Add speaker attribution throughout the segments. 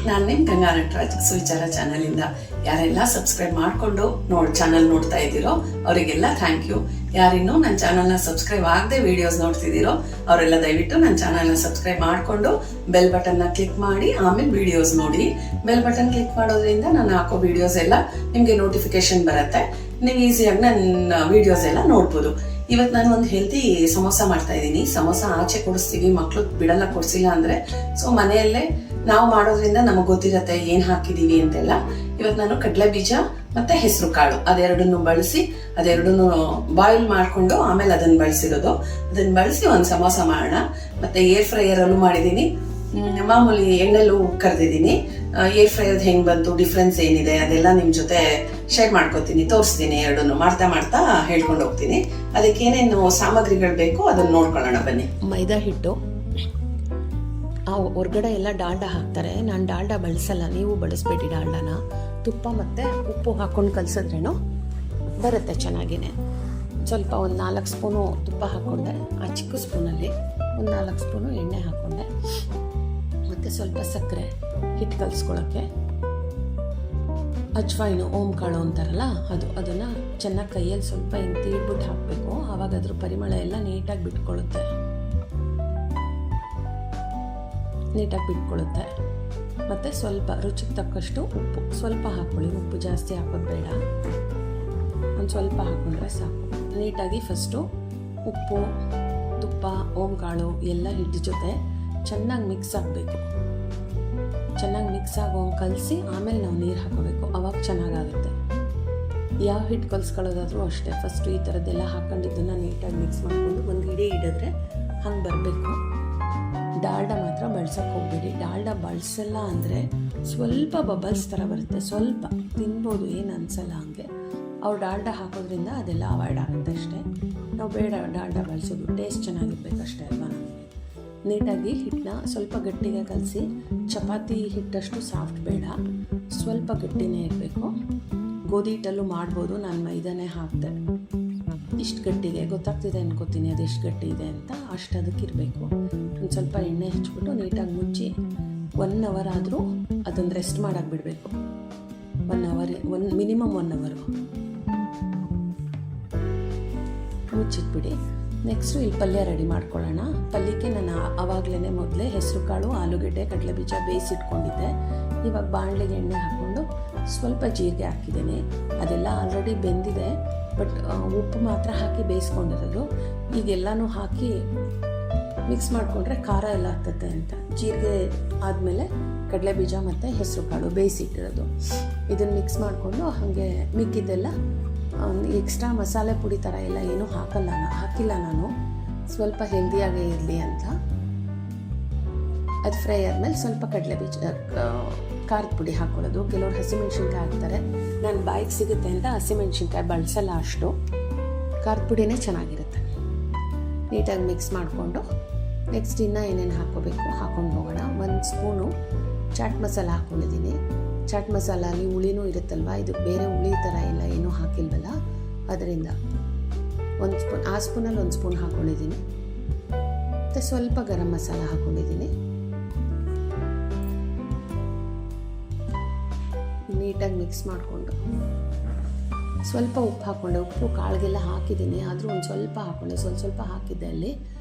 Speaker 1: ನಾನು ನಿಮ್ಮ ಗಂಗಾ ನಟರಾಜ್ ಸುವಿಚಾರ ಚಾನಲಿಂದ ಯಾರೆಲ್ಲ ಸಬ್ಸ್ಕ್ರೈಬ್ ಮಾಡಿಕೊಂಡು ಚಾನಲ್ ನೋಡ್ತಾ ಇದ್ದೀರೋ ಅವರಿಗೆಲ್ಲ ಥ್ಯಾಂಕ್ ಯು. ಯಾರಿನ್ನೂ ನನ್ನ ಚಾನಲ್ನ ಸಬ್ಸ್ಕ್ರೈಬ್ ಆಗದೆ ವಿಡಿಯೋಸ್ ನೋಡ್ತಿದ್ದೀರೋ ಅವರೆಲ್ಲ ದಯವಿಟ್ಟು ನನ್ನ ಚಾನಲ್ನ ಸಬ್ಸ್ಕ್ರೈಬ್ ಮಾಡಿಕೊಂಡು ಬೆಲ್ ಬಟನ್ನ ಕ್ಲಿಕ್ ಮಾಡಿ ಆಮೇಲೆ ವಿಡಿಯೋಸ್ ನೋಡಿ. ಬೆಲ್ ಬಟನ್ ಕ್ಲಿಕ್ ಮಾಡೋದ್ರಿಂದ ನಾನು ಹಾಕೋ ವಿಡಿಯೋಸ್ ಎಲ್ಲ ನಿಮಗೆ ನೋಟಿಫಿಕೇಶನ್ ಬರುತ್ತೆ. ನೀವು ಈಸಿಯಾಗಿ ನನ್ನ ವಿಡಿಯೋಸ್ ಎಲ್ಲ ನೋಡ್ಬೋದು. ಇವತ್ತು ನಾನು ಒಂದು ಹೆಲ್ತಿ ಸಮೋಸ ಮಾಡ್ತಾ ಇದ್ದೀನಿ. ಸಮೋಸ ಆಚೆ ಕೊಡಿಸ್ತೀವಿ, ಮಕ್ಕಳು ಬಿಡಲ್ಲ ಕೊಡಿಸಿಲ್ಲ ಅಂದರೆ. ಸೊ ಮನೆಯಲ್ಲೇ ನಾವು ಮಾಡೋದ್ರಿಂದ ನಮಗೆ ಗೊತ್ತಿರತ್ತೆ ಏನು ಹಾಕಿದ್ದೀವಿ ಅಂತೆಲ್ಲ. ಇವತ್ತು ನಾನು ಕಡಲೆ ಬೀಜ ಮತ್ತು ಹೆಸರು ಕಾಳು ಅದೆರಡನ್ನು ಬಳಸಿ ಅದೆರಡನ್ನು ಬಾಯ್ಲ್ ಮಾಡಿಕೊಂಡು ಆಮೇಲೆ ಅದನ್ನು ಬಳಸಿರೋದು. ಅದನ್ನು ಬಳಸಿ ಒಂದು ಸಮೋಸ ಮಾಡೋಣ. ಮತ್ತು ಏರ್ ಫ್ರೈಯರಲ್ಲೂ ಮಾಡಿದ್ದೀನಿ, ಮಾಮೂಲಿ ಎಣ್ಣೆಲ್ಲೂ ಕರೆದಿದ್ದೀನಿ. ಏರ್ ಫ್ರೈಯರ್ ಹೆಂಗೆ ಬಂತು, ಡಿಫ್ರೆನ್ಸ್ ಏನಿದೆ ಅದೆಲ್ಲ ನಿಮ್ಮ ಜೊತೆ ಶೇರ್ ಮಾಡ್ಕೊತೀನಿ, ತೋರಿಸ್ತೀನಿ. ಎರಡನ್ನು ಮಾಡ್ತಾ ಮಾಡ್ತಾ ಹೇಳ್ಕೊಂಡು ಹೋಗ್ತೀನಿ. ಅದಕ್ಕೆ ಏನೇನು ಸಾಮಗ್ರಿಗಳು ಬೇಕು ಅದನ್ನು ನೋಡ್ಕೊಳ್ಳೋಣ ಬನ್ನಿ.
Speaker 2: ಮೈದಾ ಹಿಟ್ಟು, ಹೊರ್ಗಡೆ ಎಲ್ಲ ಡಾಲ್ಡಾ ಹಾಕ್ತಾರೆ. ನಾನು ಡಾಲ್ಡಾ ಬಳಸಲ್ಲ, ನೀವು ಬಳಸಬೇಡಿ ಡಾಲ್ಡಾನ. ತುಪ್ಪ ಮತ್ತು ಉಪ್ಪು ಹಾಕ್ಕೊಂಡು ಕಲಸಿದ್ರೇನು ಬರುತ್ತೆ ಚೆನ್ನಾಗಿನೇ. ಸ್ವಲ್ಪ ಒಂದು 4 ಸ್ಪೂನು ತುಪ್ಪ ಹಾಕ್ಕೊಂಡೆ, ಆ ಚಿಕ್ಕ ಸ್ಪೂನಲ್ಲಿ ಒಂದು 4 ಸ್ಪೂನು ಎಣ್ಣೆ ಹಾಕ್ಕೊಂಡೆ, ಮತ್ತು ಸ್ವಲ್ಪ ಸಕ್ಕರೆ ಹಿಟ್ಟು ಕಲಿಸ್ಕೊಳ್ಳೋಕ್ಕೆ, ಅಜ್ವಾಯಿನು ಓಮ್ ಕಾಳು ಅಂತಾರಲ್ಲ ಅದನ್ನು ಚೆನ್ನಾಗಿ ಕೈಯಲ್ಲಿ ಸ್ವಲ್ಪ ಹಿಂಗೆ ತೀಡ್ಬಿಟ್ಟು ಹಾಕಬೇಕು. ಆವಾಗ ಅದ್ರ ಪರಿಮಳ ಎಲ್ಲ ನೀಟಾಗಿ ಬಿಟ್ಕೊಳ್ಳುತ್ತೆ. ಮತ್ತು ಸ್ವಲ್ಪ ರುಚಿಗೆ ತಕ್ಕಷ್ಟು ಉಪ್ಪು ಸ್ವಲ್ಪ ಹಾಕ್ಕೊಳ್ಳಿ. ಉಪ್ಪು ಜಾಸ್ತಿ ಹಾಕೋದು ಬೇಡ, ಒಂದು ಸ್ವಲ್ಪ ಹಾಕ್ಕೊಂಡ್ರೆ ಸಾಕು. ನೀಟಾಗಿ ಫಸ್ಟು ಉಪ್ಪು, ತುಪ್ಪ, ಓಮ್ ಕಾಳು ಎಲ್ಲ ಹಿಟ್ಟು ಜೊತೆ ಚೆನ್ನಾಗಿ ಮಿಕ್ಸ್ ಆಗಬೇಕು. ಚೆನ್ನಾಗಿ ಮಿಕ್ಸ್ ಆಗೋಂಗೆ ಕಲಸಿ ಆಮೇಲೆ ನಾವು ನೀರು ಹಾಕೋಬೇಕು, ಅವಾಗ ಚೆನ್ನಾಗಾಗುತ್ತೆ. ಯಾವ ಹಿಟ್ಟು ಕಲಿಸ್ಕೊಳ್ಳೋದಾದರೂ ಅಷ್ಟೇ, ಫಸ್ಟು ಈ ಥರದ್ದೆಲ್ಲ ಹಾಕ್ಕೊಂಡಿದ್ದನ್ನು ನೀಟಾಗಿ ಮಿಕ್ಸ್ ಮಾಡಿಕೊಂಡು ಒಂದು ಇಡೀ ಇಡಿದ್ರೆ ಹಂಗೆ ಬರಬೇಕು. ಡಾಲ್ಡಾ ಮಾತ್ರ ಬಳಸೋಕೆ ಹೋಗ್ಬೇಡಿ. ಡಾಲ್ಡಾ ಬಳಸಲ್ಲ ಅಂದರೆ ಸ್ವಲ್ಪ ಬಬಲ್ಸ್ ಥರ ಬರುತ್ತೆ, ಸ್ವಲ್ಪ ತಿನ್ಬೋದು, ಏನು ಅನಿಸಲ್ಲ ಹಂಗೆ. ಅವ್ರು ಡಾಲ್ಡಾ ಹಾಕೋದ್ರಿಂದ ಅದೆಲ್ಲ ಅವಾಯ್ಡ್ ಆಗುತ್ತೆ ಅಷ್ಟೇ. ನಾವು ಬೇಡ ಡಾಲ್ಡಾ ಬಳಸೋದು, ಟೇಸ್ಟ್ ಚೆನ್ನಾಗಿರ್ಬೇಕಷ್ಟೇ ಅಲ್ವಾ ನಮಗೆ. ನೀಟಾಗಿ ಹಿಟ್ಟನ್ನ ಸ್ವಲ್ಪ ಗಟ್ಟಿಗೆ ಕಲಸಿ, ಚಪಾತಿ ಹಿಟ್ಟಷ್ಟು ಸಾಫ್ಟ್ ಬೇಡ, ಸ್ವಲ್ಪ ಗಟ್ಟಿನೇ ಇರಬೇಕು. ಗೋಧಿ ಹಿಟ್ಟಲ್ಲೂ ಮಾಡ್ಬೋದು, ನಾನು ಮೈದಾನೇ ಹಾಕಿದೆ. ಇಷ್ಟು ಗಟ್ಟಿಗೆ ಗೊತ್ತಾಗ್ತಿದೆ ಅನ್ಕೋತೀನಿ ಅದು ಎಷ್ಟು ಗಟ್ಟಿ ಇದೆ ಅಂತ. ಅಷ್ಟು ಅದಕ್ಕಿರಬೇಕು. ಒಂದು ಸ್ವಲ್ಪ ಎಣ್ಣೆ ಹಚ್ಬಿಟ್ಟು ನೀಟಾಗಿ ಮುಚ್ಚಿ 1 ಅವರ್ ಆದರೂ ಅದನ್ನು ರೆಸ್ಟ್ ಮಾಡೋಕ್ಕೆ ಬಿಡಬೇಕು. 1 ಅವರ್, ಮಿನಿಮಮ್ 1 ಅವರ್ ಮುಚ್ಚಿಟ್ಬಿಡಿ. ನೆಕ್ಸ್ಟು ಇಲ್ಲಿ ಪಲ್ಯ ರೆಡಿ ಮಾಡ್ಕೊಳ್ಳೋಣ. ಪಲ್ಯಕ್ಕೆ ನಾನು ಆವಾಗಲೇ ಮೊದಲೇ ಹೆಸರು ಕಾಳು, ಆಲೂಗೆಡ್ಡೆ, ಕಡಲೆ ಬೀಜ ಬೇಯಿಸಿಟ್ಕೊಂಡಿದ್ದೆ. ಇವಾಗ ಬಾಣಲೆಗೆ ಎಣ್ಣೆ ಹಾಕ್ಕೊಂಡು ಸ್ವಲ್ಪ ಜೀರಿಗೆ ಹಾಕಿದ್ದೀನಿ. ಅದೆಲ್ಲ ಆಲ್ರೆಡಿ ಬೆಂದಿದೆ, ಬಟ್ ಉಪ್ಪು ಮಾತ್ರ ಹಾಕಿ ಬೇಯಿಸ್ಕೊಂಡಿರೋದು. ಈಗೆಲ್ಲನೂ ಹಾಕಿ ಮಿಕ್ಸ್ ಮಾಡಿಕೊಂಡ್ರೆ ಖಾರ ಎಲ್ಲ ಆಗ್ತದೆ ಅಂತ. ಜೀರಿಗೆ ಆದಮೇಲೆ ಕಡಲೆ ಬೀಜ ಮತ್ತು ಹೆಸರು ಕಾಳು ಬೇಯಿಸಿಟ್ಟಿರೋದು ಇದನ್ನು ಮಿಕ್ಸ್ ಮಾಡಿಕೊಂಡು ಹಾಗೆ ಮಿಕ್ಕಿದ್ದೆಲ್ಲ ಎಕ್ಸ್ಟ್ರಾ ಮಸಾಲೆ ಪುಡಿ ಥರ ಎಲ್ಲ ಏನೂ ಹಾಕಿಲ್ಲ ನಾನು, ಸ್ವಲ್ಪ ಹೆಲ್ದಿಯಾಗೇ ಇರಲಿ ಅಂತ. ಅದು ಫ್ರೈ ಆದಮೇಲೆ ಸ್ವಲ್ಪ ಕಡಲೆ ಬೀಜ, ಖಾರದ ಪುಡಿ ಹಾಕ್ಕೊಳ್ಳೋದು. ಕೆಲವರು ಹಸಿಮೆಣ್ಸಿನ್ಕಾಯಿ ಹಾಕ್ತಾರೆ, ನಾನು ಬಾಯಿಗೆ ಸಿಗುತ್ತೆ ಅಂತ ಹಸಿಮೆಣ್ಸಿನ್ಕಾಯಿ ಬಳಸಲ್ಲ ಅಷ್ಟು. ಖಾರದ ಪುಡಿನೇ ಚೆನ್ನಾಗಿರುತ್ತೆ. ನೀಟಾಗಿ ಮಿಕ್ಸ್ ಮಾಡಿಕೊಂಡು ನೆಕ್ಸ್ಟ್ ಇನ್ನೂ ಏನೇನು ಹಾಕ್ಕೋಬೇಕು ಹಾಕ್ಕೊಂಡು ಹೋಗೋಣ. 1 ಸ್ಪೂನು ಚಾಟ್ ಮಸಾಲ ಹಾಕ್ಕೊಂಡಿದ್ದೀನಿ. ಚಾಟ್ ಮಸಾಲಲ್ಲಿ ಹುಳಿನೂ ಇರುತ್ತಲ್ವ, ಇದು ಬೇರೆ ಹುಳಿ ಥರ ಎಲ್ಲ ಏನೂ ಹಾಕಿಲ್ವಲ್ಲ, ಅದರಿಂದ 1 ಸ್ಪೂನ್, ಆ ಸ್ಪೂನಲ್ಲಿ 1 ಸ್ಪೂನ್ ಹಾಕ್ಕೊಂಡಿದ್ದೀನಿ. ಮತ್ತು ಸ್ವಲ್ಪ ಗರಂ ಮಸಾಲ ಹಾಕ್ಕೊಂಡಿದ್ದೀನಿ. ನೀಟಾಗಿ ಮಿಕ್ಸ್ ಮಾಡಿಕೊಂಡು ಸ್ವಲ್ಪ ಉಪ್ಪು ಹಾಕ್ಕೊಂಡೆ. ಉಪ್ಪು ಕಾಳಿಗೆಲ್ಲ ಹಾಕಿದ್ದೀನಿ, ಆದರೂ ಒಂದು ಸ್ವಲ್ಪ ಹಾಕ್ಕೊಂಡೆ, ಸ್ವಲ್ಪ ಹಾಕಿದ್ದೆ ಅಲ್ಲಿ,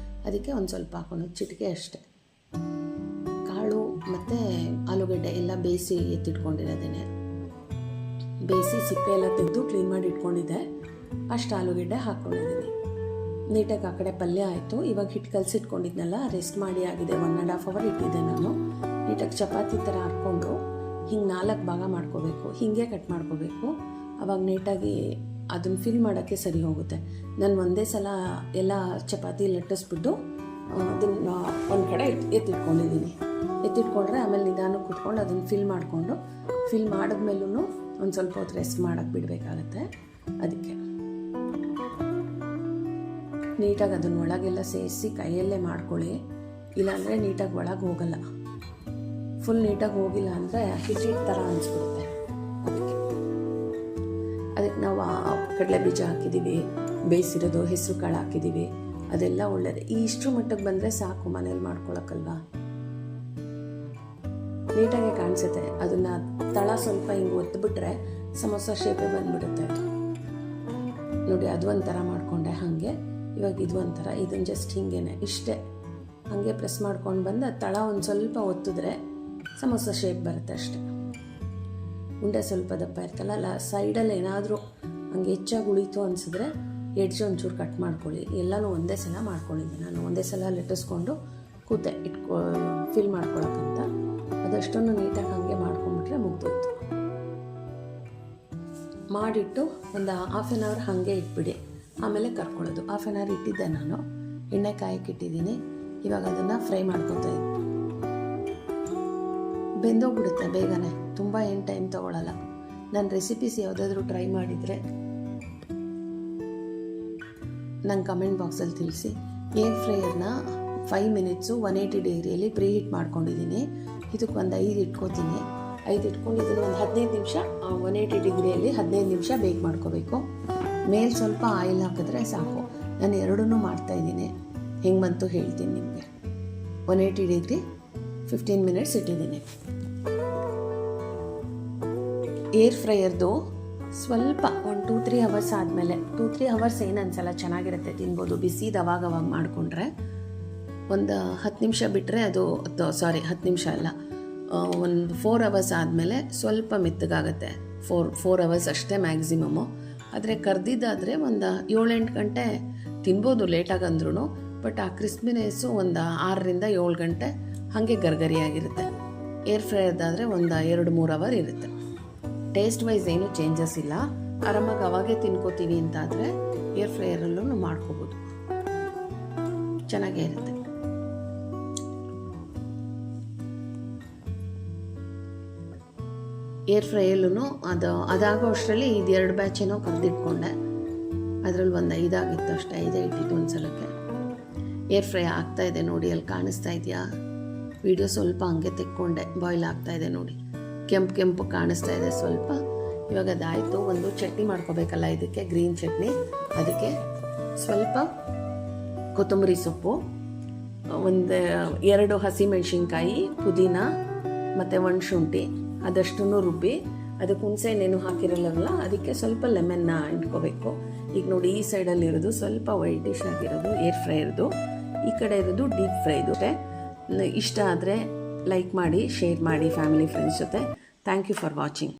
Speaker 2: ಅದಕ್ಕೆ ಒಂದು ಸ್ವಲ್ಪ ಹಾಕ್ಕೊಂಡು ಚಿಟಿಕೆ ಅಷ್ಟೆ. ಕಾಳು ಮತ್ತು ಆಲೂಗಡ್ಡೆ ಎಲ್ಲ ಬೇಯಿಸಿ ಎತ್ತಿಟ್ಕೊಂಡಿರೋದೇನೆ, ಬೇಯಿಸಿ ಸಿಪ್ಪೆ ಎಲ್ಲ ತೆಗೆದು ಕ್ಲೀನ್ ಮಾಡಿ ಇಟ್ಕೊಂಡಿದ್ದೆ. ಅಷ್ಟು ಆಲೂಗಡ್ಡೆ ಹಾಕ್ಕೊಂಡಿದ್ದೀನಿ. ನೀಟಾಗಿ ಆ ಕಡೆ ಪಲ್ಯ ಆಯಿತು. ಇವಾಗ ಹಿಟ್ಟು ಕಲಸಿಟ್ಕೊಂಡಿದ್ನಲ್ಲ, ರೆಸ್ಟ್ ಮಾಡಿ ಆಗಿದೆ, 1.5 ಅವರ್ ಇಟ್ಟಿದ್ದೆ ನಾನು. ನೀಟಾಗಿ ಚಪಾತಿ ಥರ ಹಾಕ್ಕೊಂಡು ಹಿಂಗೆ 4 ಭಾಗ ಮಾಡ್ಕೋಬೇಕು, ಹೀಗೆ ಕಟ್ ಮಾಡ್ಕೋಬೇಕು. ಆವಾಗ ನೀಟಾಗಿ ಅದನ್ನು ಫಿಲ್ ಮಾಡೋಕ್ಕೆ ಸರಿ ಹೋಗುತ್ತೆ. ನಾನು ಒಂದೇ ಸಲ ಎಲ್ಲ ಚಪಾತಿ ಲಟ್ಟಿಸ್ಬಿಟ್ಟು ಅದನ್ನು ಒಂದು ಕಡೆ ಎತ್ತಿಟ್ಕೊಂಡ್ರೆ ಆಮೇಲೆ ನಿಧಾನ ಕೂತ್ಕೊಂಡು ಅದನ್ನು ಫಿಲ್ ಮಾಡಿದ್ಮೇಲೂ ಒಂದು ಸ್ವಲ್ಪ ಹೊತ್ತು ರೆಸ್ಟ್ ಮಾಡೋಕ್ಕೆ ಬಿಡಬೇಕಾಗತ್ತೆ. ಅದಕ್ಕೆ ನೀಟಾಗಿ ಅದನ್ನ ಒಳಗೆಲ್ಲ ಸೇರಿಸಿ ಕೈಯಲ್ಲೇ ಮಾಡ್ಕೊಳ್ಳಿ, ಇಲ್ಲಾಂದರೆ ನೀಟಾಗಿ ಒಳಗೆ ಹೋಗಲ್ಲ. ಫುಲ್ ನೀಟಾಗಿ ಹೋಗಿಲ್ಲ ಅಂದರೆ ಹಿಟ್ಟು ಥರ ಅನಿಸ್ಬಿಡುತ್ತೆ. ಅದಕ್ಕೆ ನಾವು ಕಡಲೆ ಬೀಜ ಹಾಕಿದ್ದೀವಿ, ಬೇಯಿಸಿರೋದು ಹೆಸರು ಕಾಳು ಹಾಕಿದ್ದೀವಿ, ಅದೆಲ್ಲ ಒಳ್ಳೆಯದು. ಈ ಇಷ್ಟರ ಮಟ್ಟಿಗೆ ಬಂದರೆ ಸಾಕು ಮನೇಲಿ ಮಾಡ್ಕೊಳಕ್ಕಲ್ವಾ. ನೀಟಾಗಿ ಕಾಣಿಸುತ್ತೆ. ಅದನ್ನು ತಳ ಸ್ವಲ್ಪ ಹಿಂಗೆ ಒತ್ತಿಬಿಟ್ರೆ ಸಮೋಸ ಶೇಪೇ ಬಂದುಬಿಡುತ್ತೆ. ನೋಡಿ, ಅದು ಒಂಥರ ಮಾಡಿಕೊಂಡೆ ಹಾಗೆ. ಇವಾಗ ಇದು ಒಂಥರ, ಇದನ್ನು ಜಸ್ಟ್ ಹಿಂಗೇನೆ ಇಷ್ಟೇ ಹಾಗೆ ಪ್ರೆಸ್ ಮಾಡ್ಕೊಂಡು ಬಂದು ತಳ ಒಂದು ಸ್ವಲ್ಪ ಒತ್ತಿದ್ರೆ ಸಮೋಸ ಶೇಪ್ ಬರುತ್ತೆ ಅಷ್ಟೆ. ಉಂಡೆ ಸ್ವಲ್ಪ ದಪ್ಪ ಇರ್ತಲ್ಲ, ಸೈಡಲ್ಲಿ ಏನಾದರೂ ಹಂಗೆ ಹೆಚ್ಚಾಗಿ ಉಳಿತು ಅನಿಸಿದ್ರೆ ಎಡ್ಜ್ ಒಂಚೂರು ಕಟ್ ಮಾಡ್ಕೊಳ್ಳಿ. ಎಲ್ಲನೂ ಒಂದೇ ಸಲ ಮಾಡ್ಕೊಂಡಿದ್ದೆ ನಾನು. ಒಂದೇ ಸಲ ಲಟ್ಟಿಸ್ಕೊಂಡು ಕೂತೆ ಫಿಲ್ ಮಾಡ್ಕೊಳಕ್ಕಂತ. ಅದಷ್ಟನ್ನು ನೀಟಾಗಿ ಹಾಗೆ ಮಾಡ್ಕೊಂಡ್ಬಿಟ್ರೆ ಮುಗ್ದೋಯ್ತು. ಮಾಡಿಟ್ಟು ಒಂದು ಹಾಫ್ ಆನ್ ಅವರ್ ಹಾಗೆ ಇಟ್ಬಿಡಿ, ಆಮೇಲೆ ಕರ್ಕೊಳ್ಳೋದು. ಹಾಫ್ ಆನ್ ಅವರ್ ಇಟ್ಟಿದ್ದೆ ನಾನು, ಎಣ್ಣೆ ಕಾಯಕ್ಕೆ ಇಟ್ಟಿದ್ದೀನಿ. ಇವಾಗ ಅದನ್ನು ಫ್ರೈ ಮಾಡ್ಕೊತಾ ಇದ್ದೀನಿ. ಬೆಂದೋಗ್ಬಿಡುತ್ತೆ ಬೇಗನೆ, ತುಂಬ ಏನು ಟೈಮ್ ತೊಗೊಳ್ಳಲ್ಲ. ನನ್ನ ರೆಸಿಪೀಸ್ ಯಾವುದಾದ್ರೂ ಟ್ರೈ ಮಾಡಿದರೆ ನಂಗೆ ಕಮೆಂಟ್ ಬಾಕ್ಸಲ್ಲಿ ತಿಳಿಸಿ. ಏರ್ ಫ್ರೈಯರ್ನ 5 ಮಿನಿಟ್ಸು 180 ಡಿಗ್ರಿಯಲ್ಲಿ ಪ್ರೀ ಹೀಟ್ ಮಾಡ್ಕೊಂಡಿದ್ದೀನಿ. ಇದಕ್ಕೆ ಒಂದು 5 ಇಟ್ಕೋತೀನಿ. 5 ಇಟ್ಕೊಂಡಿದ್ದೀನಿ. ಒಂದು 15 ನಿಮಿಷ 180 ಡಿಗ್ರಿಯಲ್ಲಿ 15 ನಿಮಿಷ ಬೇಕ್ ಮಾಡ್ಕೋಬೇಕು. ಮೇಲೆ ಸ್ವಲ್ಪ ಆಯಿಲ್ ಹಾಕಿದ್ರೆ ಸಾಕು. ನಾನು ಎರಡನ್ನೂ ಮಾಡ್ತಾಯಿದ್ದೀನಿ. ಹೆಂಗೆ ಬಂತು ಹೇಳ್ತೀನಿ ನಿಮಗೆ. 180 ಡಿಗ್ರಿ 15 ಮಿನಿಟ್ಸ್ ಇಟ್ಟಿದ್ದೀನಿ. ಏರ್ ಫ್ರೈಯರ್ದು ಸ್ವಲ್ಪ ಒಂದು 2-3 ಅವರ್ಸ್ ಆದಮೇಲೆ, 2-3 ಅವರ್ಸ್ ಏನು ಅನ್ಸಲ್ಲ, ಚೆನ್ನಾಗಿರುತ್ತೆ, ತಿನ್ಬೋದು. ಬಿಸಿದು ಅವಾಗ ಮಾಡಿಕೊಂಡ್ರೆ ಒಂದು 10 ನಿಮಿಷ ಬಿಟ್ಟರೆ ಅದು 10 ನಿಮಿಷ ಅಲ್ಲ, ಒಂದು 4 ಅವರ್ಸ್ ಆದಮೇಲೆ ಸ್ವಲ್ಪ ಮೆತ್ತಗಾಗುತ್ತೆ. 4 ಅವರ್ಸ್ ಅಷ್ಟೇ ಮ್ಯಾಕ್ಸಿಮಮ್ಮು. ಆದರೆ ಕರ್ದಿದ್ದಾದರೆ ಒಂದು 7-8 ಗಂಟೆ ತಿನ್ಬೋದು ಲೇಟಾಗಿ ಅಂದ್ರೂ. ಬಟ್ ಆ ಕ್ರಿಸ್ಪಿನೆಸ್ಸು ಒಂದು 6ರಿಂದ 7 ಗಂಟೆ ಹಾಗೆ ಗರ್ಗರಿಯಾಗಿರುತ್ತೆ. ಏರ್ ಫ್ರೈಯರ್ದಾದರೆ ಒಂದು 2-3 ಅವರ್ ಇರುತ್ತೆ. ಟೇಸ್ಟ್ ವೈಸ್ ಏನೂ ಚೇಂಜಸ್ ಇಲ್ಲ. ಆರಾಮಾಗಿ ಅವಾಗೇ ತಿನ್ಕೋತೀವಿ ಅಂತಾದರೆ ಏರ್ ಫ್ರೈಯರಲ್ಲೂ ಮಾಡ್ಕೋಬೋದು, ಚೆನ್ನಾಗೇ ಇರುತ್ತೆ. ಏರ್ ಫ್ರೈಯಲ್ಲೂ ಅದಾಗೋ ಅಷ್ಟರಲ್ಲಿ ಇದು 2 ಬ್ಯಾಚ್ ಏನೋ ಕರೆದಿಟ್ಕೊಂಡೆ. ಅದರಲ್ಲಿ ಒಂದು 5 ಆಗಿತ್ತು ಅಷ್ಟೇ, 5 ಇಟ್ಟಿದ್ದು ಒಂದು ಸಲಕ್ಕೆ. ಏರ್ ಫ್ರೈ ಆಗ್ತಾಯಿದೆ ನೋಡಿ, ಅಲ್ಲಿ ಕಾಣಿಸ್ತಾ ಇದೆಯಾ? ವಿಡಿಯೋ ಸ್ವಲ್ಪ ಹಂಗೆ ತೆಕ್ಕೊಂಡೆ. ಬಾಯ್ಲ್ ಆಗ್ತಾಯಿದೆ ನೋಡಿ, ಕೆಂಪು ಕಾಣಿಸ್ತಾ ಇದೆ ಸ್ವಲ್ಪ. ಇವಾಗ ಅದಾಯಿತು. ಒಂದು ಚಟ್ನಿ ಮಾಡ್ಕೋಬೇಕಲ್ಲ ಇದಕ್ಕೆ, ಗ್ರೀನ್ ಚಟ್ನಿ. ಅದಕ್ಕೆ ಸ್ವಲ್ಪ ಕೊತ್ತಂಬರಿ ಸೊಪ್ಪು, ಒಂದು 2 ಹಸಿಮೆಣ್ಸಿನ್ಕಾಯಿ, ಪುದೀನ ಮತ್ತು ಶುಂಠಿ ಅದಷ್ಟನ್ನು ರುಬ್ಬಿ, ಅದಕ್ಕೆ ಹುಣಸೆಹಣ್ಣೇನು ಹಾಕಿರಲ್ಲವಲ್ಲ, ಅದಕ್ಕೆ ಸ್ವಲ್ಪ ಲೆಮನ್ನ ಇಟ್ಕೋಬೇಕು. ಈಗ ನೋಡಿ, ಈ ಸೈಡಲ್ಲಿರೋದು ಸ್ವಲ್ಪ ವೈಟಿಶ್ ಆಗಿರೋದು ಏರ್ ಫ್ರೈಯರ್ದು, ಈ ಕಡೆ ಇರೋದು ಡೀಪ್ ಫ್ರೈದು. ಇಷ್ಟ ಆದರೆ ಲೈಕ್ ಮಾಡಿ, ಶೇರ್ ಮಾಡಿ ಫ್ಯಾಮಿಲಿ ಫ್ರೆಂಡ್ಸ್ ಜೊತೆ. Thank you for watching.